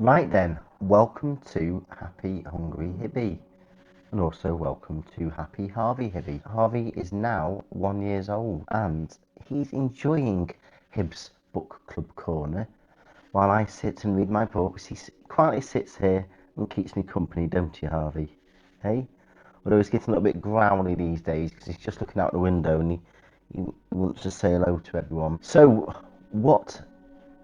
Right then, welcome to Happy Hungry Hibby, and also welcome to Happy Harvey Hibby. Harvey is now 1 year old, and he's enjoying Hib's book club corner while I sit and read my books. He quietly sits here and keeps me company, don't you, Harvey? Hey? Although he's getting a little bit growly these days because he's just looking out the window and he wants to say hello to everyone. So, what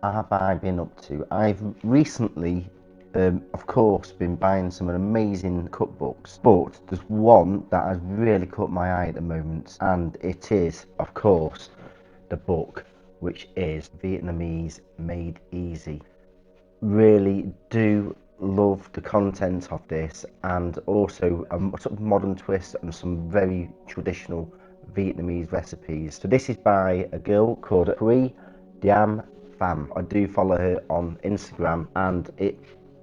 have I been up to? I've recently, of course, been buying some amazing cookbooks, but there's one that has really caught my eye at the moment, and it is, of course, the book, which is Vietnamese Made Easy. Really do love the content of this, and also a sort of modern twist and some very traditional Vietnamese recipes. So this is by a girl called Thuy Diem Pham. I do follow her on Instagram, and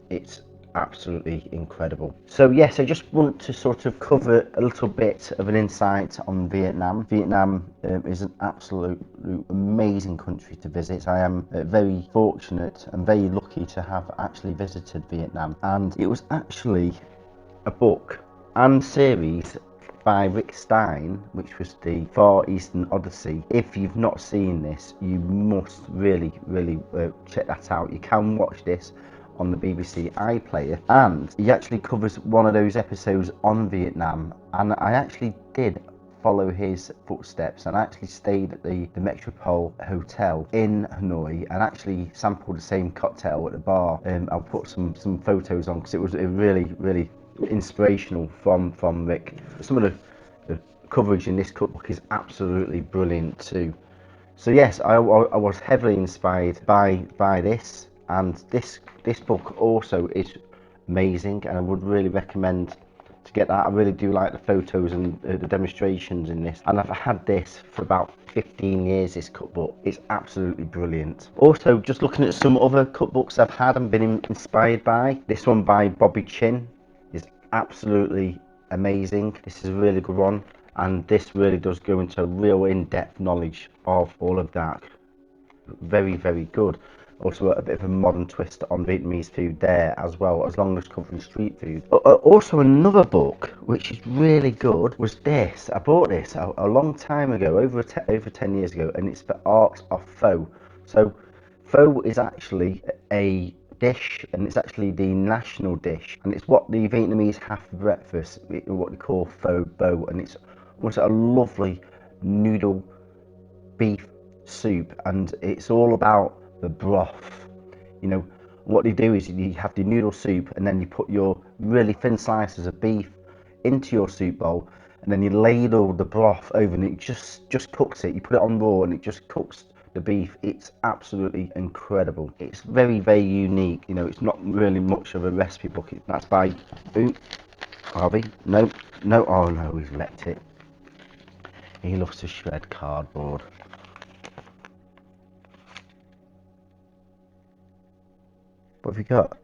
it's absolutely incredible. So yes, I just want to sort of cover a little bit of an insight on Vietnam. Vietnam is an absolute amazing country to visit. I am very fortunate and very lucky to have actually visited Vietnam, and it was actually a book and series by Rick Stein, which was the Far Eastern Odyssey. If you've not seen this, you must really check that out. You can watch this on the BBC iPlayer, and he actually covers one of those episodes on Vietnam, and I actually did follow his footsteps and actually stayed at the Metropole Hotel in Hanoi and actually sampled the same cocktail at the bar. I'll put some photos on because it was a really inspirational from Rick. Some of the coverage in this cookbook is absolutely brilliant too. So yes, I was heavily inspired by this, and this book also is amazing, and I would really recommend to get that. I really do like the photos and the demonstrations in this, and I've had this for about 15 years. This cookbook is absolutely brilliant. Also, just looking at some other cookbooks I've had and been inspired by, this one by Bobby Chin is absolutely amazing. This is a really good one, and this really does go into a real in-depth knowledge of all of that. Very good. Also a bit of a modern twist on Vietnamese food there as well, as long as covering street food. Also another book which is really good was this. I bought this a long time ago, over 10 years ago, and it's The Art of Pho. So pho is actually a dish, and it's actually the national dish, and it's what the Vietnamese have for breakfast, what they call Pho Bo, and it's almost a lovely noodle beef soup, and it's all about the broth. You know, what they do is you have the noodle soup, and then you put your really thin slices of beef into your soup bowl, and then you ladle the broth over, and it just cooks it. You put it on raw, and it just cooks the beef. It's absolutely incredible. It's very unique. You know, it's not really much of a recipe book. That's by Harvey. No, oh no, he's wrecked it. He loves to shred cardboard. What have you got?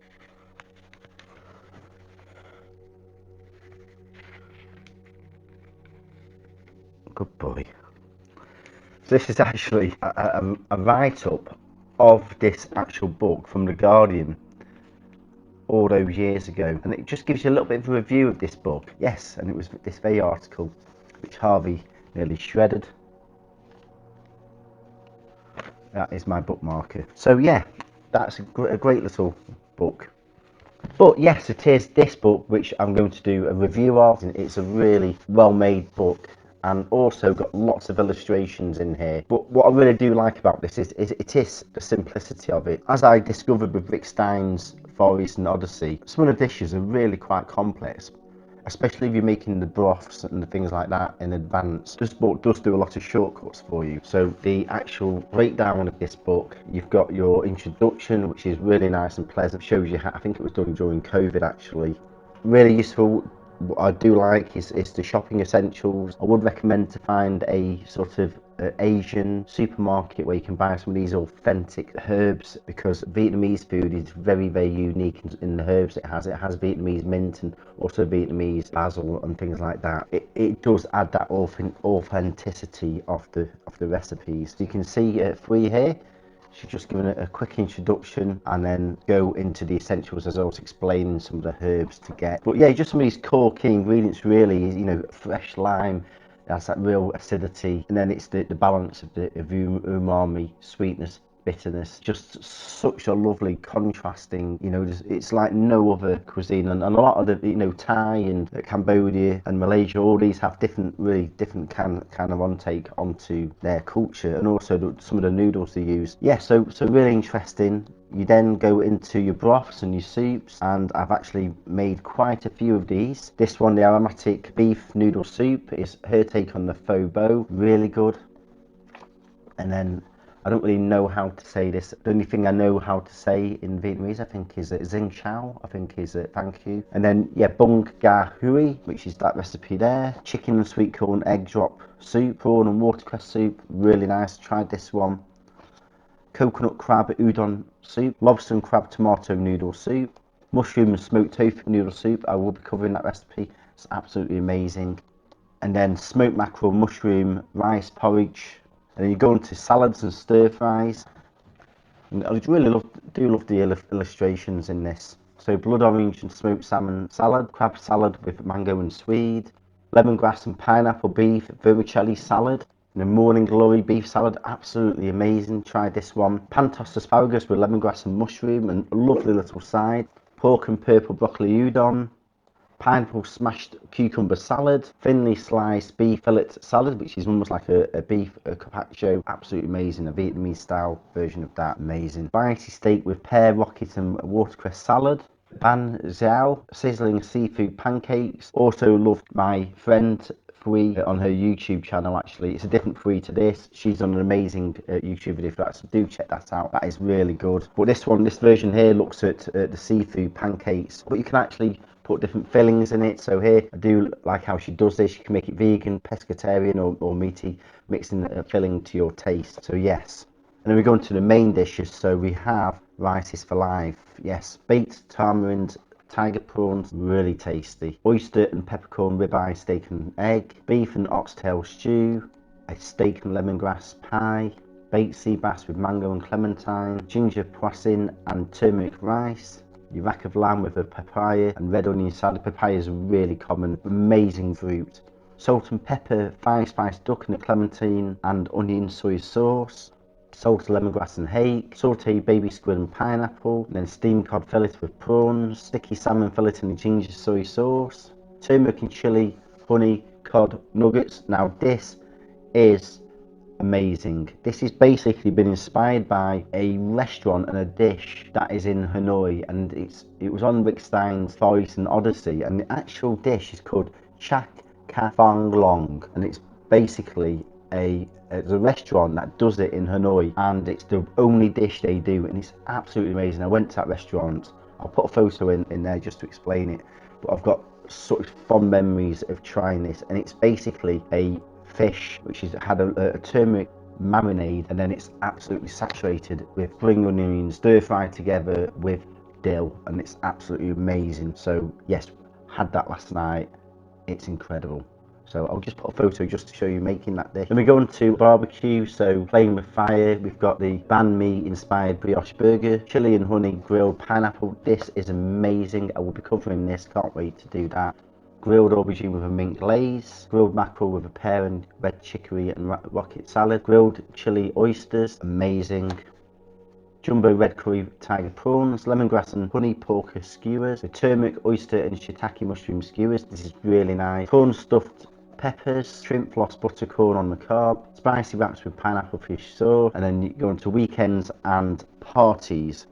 Good boy. So this is actually a write-up of this actual book from The Guardian all those years ago, and it just gives you a little bit of a review of this book. Yes, and it was this very article which Harvey nearly shredded. That is my bookmarker. So yeah, that's a great little book. But yes, it is this book which I'm going to do a review of. It's a really well made book, and also got lots of illustrations in here. But what I really do like about this is it is the simplicity of it. As I discovered with Rick Stein's Far Eastern Odyssey, some of the dishes are really quite complex, especially if you're making the broths and the things like that in advance. This book does do a lot of shortcuts for you. So the actual breakdown of this book, you've got your introduction, which is really nice and pleasant. Shows you how, I think it was done during COVID actually. Really useful. What I do like is the shopping essentials. I would recommend to find a sort of Asian supermarket where you can buy some of these authentic herbs, because Vietnamese food is very unique in the herbs it has. It has Vietnamese mint and also Vietnamese basil and things like that. It does add that authenticity of the recipes. So you can see Thuy here. She's just given a quick introduction and then go into the essentials as I was explaining some of the herbs to get. But yeah, just some of these core key ingredients really is, you know, fresh lime, it has that real acidity, and then it's the balance of the umami, sweetness, bitterness, just such a lovely contrasting, you know, it's like no other cuisine. And a lot of the, you know, Thai and Cambodia and Malaysia, all these have different, really different kind of intake onto their culture, and also some of the noodles they use. Yeah, so really interesting. You then go into your broths and your soups, and I've actually made quite a few of these. This one, the aromatic beef noodle soup, is her take on the Pho Bo, really good. And then I don't really know how to say this. The only thing I know how to say in Vietnamese, I think, is Xin Chao, I think is thank you. And then, yeah, Bung Ga Hui, which is that recipe there. Chicken and sweet corn egg drop soup, prawn and watercress soup, really nice. Tried this one. Coconut crab udon soup, lobster and crab tomato noodle soup, mushroom and smoked tofu noodle soup. I will be covering that recipe. It's absolutely amazing. And then smoked mackerel, mushroom, rice porridge. And then you go into salads and stir fries. And I really love the illustrations in this. So blood orange and smoked salmon salad, crab salad with mango and swede, lemongrass and pineapple beef vermicelli salad, and a morning glory beef salad, absolutely amazing. Try this one. Pan tossed asparagus with lemongrass and mushroom, and a lovely little side. Pork and purple broccoli udon. Pineapple smashed cucumber salad, thinly sliced beef fillet salad, which is almost like a beef carpaccio, absolutely amazing. A Vietnamese style version of that, amazing. Spicy steak with pear, rocket and watercress salad. Ban Xiao sizzling seafood pancakes. Also loved my friend Thuy on her YouTube channel. Actually, it's a different Thuy to this. She's done an amazing YouTube video for that, so do check that out. That is really good. But this version here looks at the seafood pancakes, but you can actually put different fillings in it. So here I do like how she does this. You can make it vegan, pescatarian or meaty, mixing a filling to your taste. So yes. And then we go into the main dishes. So we have rice is for life. Yes, baked tamarind tiger prawns, really tasty. Oyster and peppercorn ribeye steak and egg. Beef and oxtail stew. A steak and lemongrass pie. Baked sea bass with mango and clementine. Ginger poisson and turmeric rice. Your rack of lamb with a papaya and red onion salad. Papaya is a really common, amazing fruit. Salt and pepper, 5-spice duck and a clementine and onion soy sauce. Salted lemongrass and hake. Sauteed baby squid and pineapple. And then steamed cod fillet with prawns. Sticky salmon fillet and a ginger soy sauce. Turmeric and chili, honey, cod nuggets. Now this is amazing. This has basically been inspired by a restaurant and a dish that is in Hanoi, and it was on Rick Stein's Far Eastern Odyssey, and the actual dish is called Chak Ka Fang Long, and it's basically it's a restaurant that does it in Hanoi, and it's the only dish they do, and it's absolutely amazing. I went to that restaurant. I'll put a photo in there just to explain it, but I've got such fond memories of trying this, and it's basically a fish which has had a turmeric marinade, and then it's absolutely saturated with spring onions, stir fried together with dill, and it's absolutely amazing. So yes, had that last night. It's incredible. So I'll just put a photo just to show you making that dish. Then we go on to barbecue, so playing with fire. We've got the banh mi inspired brioche burger, chili and honey grilled pineapple. This is amazing. I will be covering this, can't wait to do that. Grilled aubergine with a mint glaze, grilled mackerel with a pear and red chicory and rocket salad, grilled chili oysters, amazing. Jumbo red curry tiger prawns, lemongrass and honey pork skewers, a turmeric, oyster and shiitake mushroom skewers. This is really nice. Prawn stuffed peppers, shrimp floss buttercorn on the cob, spicy wraps with pineapple fish sauce, and then you go into weekends and parties.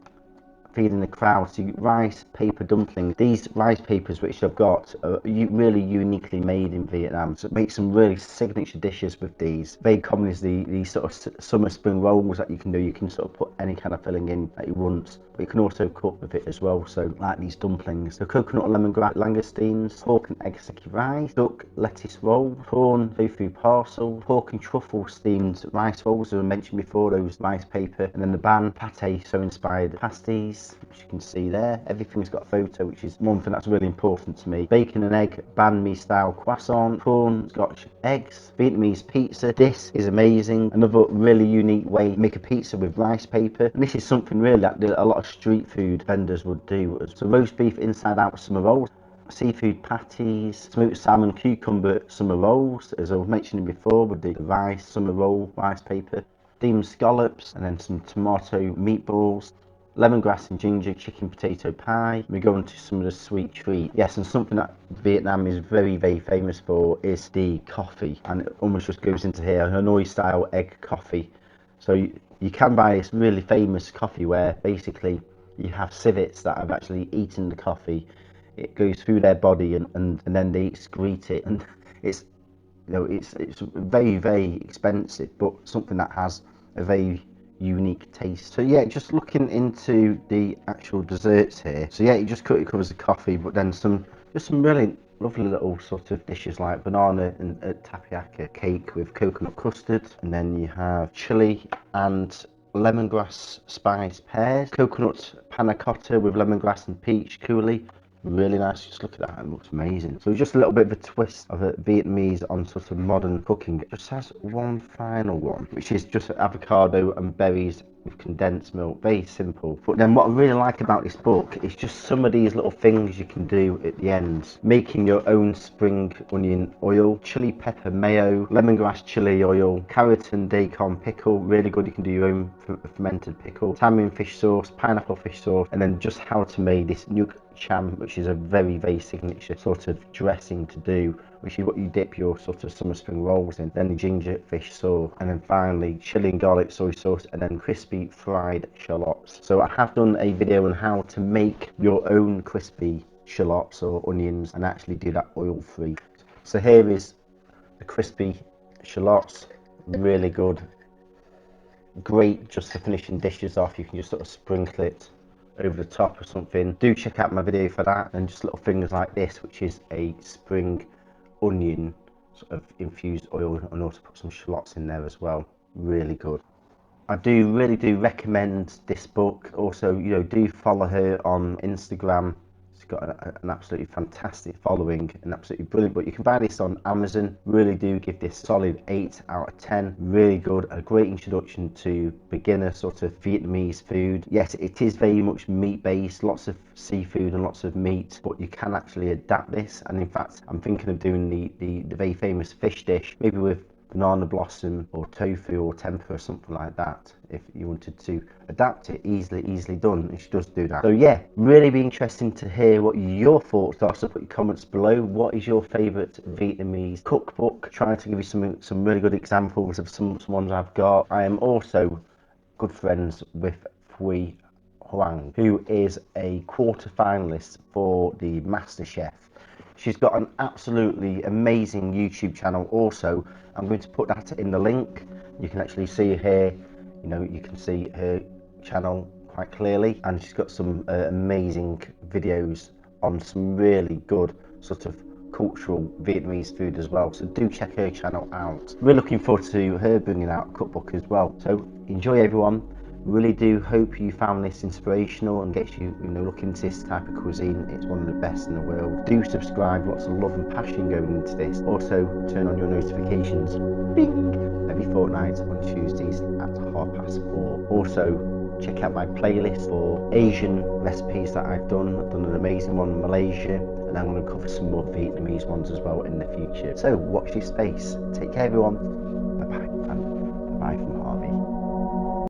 Feeding the crowd. So rice paper dumplings. These rice papers which I've got are really uniquely made in Vietnam, so it makes some really signature dishes with these. Very common is the sort of summer spring rolls that you can do. You can sort of put any kind of filling in that you want, but you can also cook with it as well. So like these dumplings, the coconut and lemongrass langoustines, pork and egg sticky rice, duck lettuce roll, prawn tofu parcel, pork and truffle steamed rice rolls as I mentioned before, those rice paper, and then the ban pate so inspired pasties. base, which you can see there. Everything's got a photo, which is one thing that's really important to me. Bacon and egg, banh mi style croissant, prawn, Scotch eggs, Vietnamese pizza. This is amazing. Another really unique way to make a pizza with rice paper. And this is something really that a lot of street food vendors would do. So roast beef inside out summer rolls, seafood patties, smoked salmon, cucumber summer rolls, as I was mentioning before, with the rice summer roll, rice paper, steamed scallops, and then some tomato meatballs, lemongrass and ginger chicken potato pie. We go into some of the sweet treat. Yes, and something that Vietnam is very, very famous for is the coffee, and it almost just goes into here, Hanoi style egg coffee. So you can buy this really famous coffee where basically you have civets that have actually eaten the coffee. It goes through their body and then they excrete it, and it's, you know, it's very, very expensive, but something that has a very unique taste. So yeah, just looking into the actual desserts here. So yeah, it just covers the coffee, but then some really lovely little sort of dishes like banana and tapioca cake with coconut custard, and then you have chili and lemongrass spiced pears, coconut panna cotta with lemongrass and peach coulis. Really nice. Just look at that, it looks amazing. So just a little bit of a twist of a Vietnamese on sort of modern cooking. It just has one final one, which is just avocado and berries with condensed milk. Very simple. But then what I really like about this book is just some of these little things you can do at the end. Making your own spring onion oil, chili pepper mayo, lemongrass chili oil, carrot and daikon pickle, really good. You can do your own fermented pickle, tamarind fish sauce, pineapple fish sauce, and then just how to make this nuke cham, which is a very, very signature sort of dressing to do, which is what you dip your sort of summer spring rolls in. Then the ginger fish sauce, and then finally chili and garlic soy sauce, and then crispy fried shallots. So I have done a video on how to make your own crispy shallots or onions and actually do that oil free. So here is the crispy shallots, really good, great just for finishing dishes off. You can just sort of sprinkle it over the top or something. Do check out my video for that. And just little things like this, which is a spring onion sort of infused oil, and also put some shallots in there as well. Really good. I really do recommend this book. Also, you know, do follow her on Instagram. She's got an absolutely fantastic following, and absolutely brilliant. But you can buy this on Amazon. Really do give this solid 8 out of 10. Really good. A great introduction to beginner sort of Vietnamese food. Yes, it is very much meat based, lots of seafood and lots of meat, but you can actually adapt this. And in fact, I'm thinking of doing the very famous fish dish, maybe with banana blossom or tofu or tempeh or something like that. If you wanted to adapt it, easily done, and she does do that. So yeah, really be interesting to hear what your thoughts are. So put your comments below. What is your favorite Vietnamese cookbook? Trying to give you some really good examples of some ones I've got. I am also good friends with Thuy Diem, who is a quarter finalist for the MasterChef. She's got an absolutely amazing YouTube channel also. I'm going to put that in the link. You can actually see here, you know, you can see her channel quite clearly, and she's got some amazing videos on some really good sort of cultural Vietnamese food as well. So do check her channel out. We're looking forward to her bringing out a cookbook as well. So enjoy, everyone. Really do hope you found this inspirational and gets you, you know, looking into this type of cuisine. It's one of the best in the world. Do subscribe, lots of love and passion going into this. Also turn on your notifications, bing, every fortnight on Tuesdays at 4:30. Also check out my playlist for Asian recipes that I've done. I've done an amazing one in Malaysia, and I'm going to cover some more Vietnamese ones as well in the future. So watch this space. Take care, everyone.